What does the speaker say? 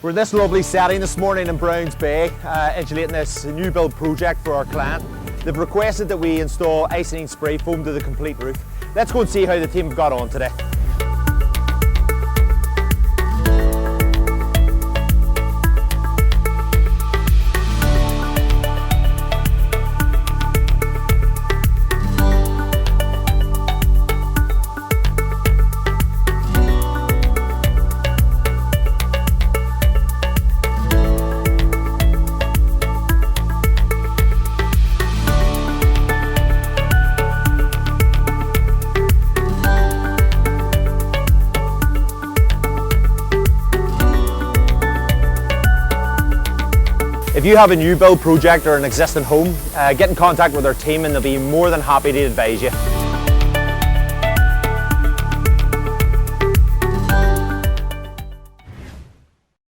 We're in this lovely setting this morning in Browns Bay, insulating this new build project for our client. They've requested that we install Icynene Spray Foam to the complete roof. Let's go and see how the team have got on today. If you have a new build project or an existing home, get in contact with our team and they'll be more than happy to advise you.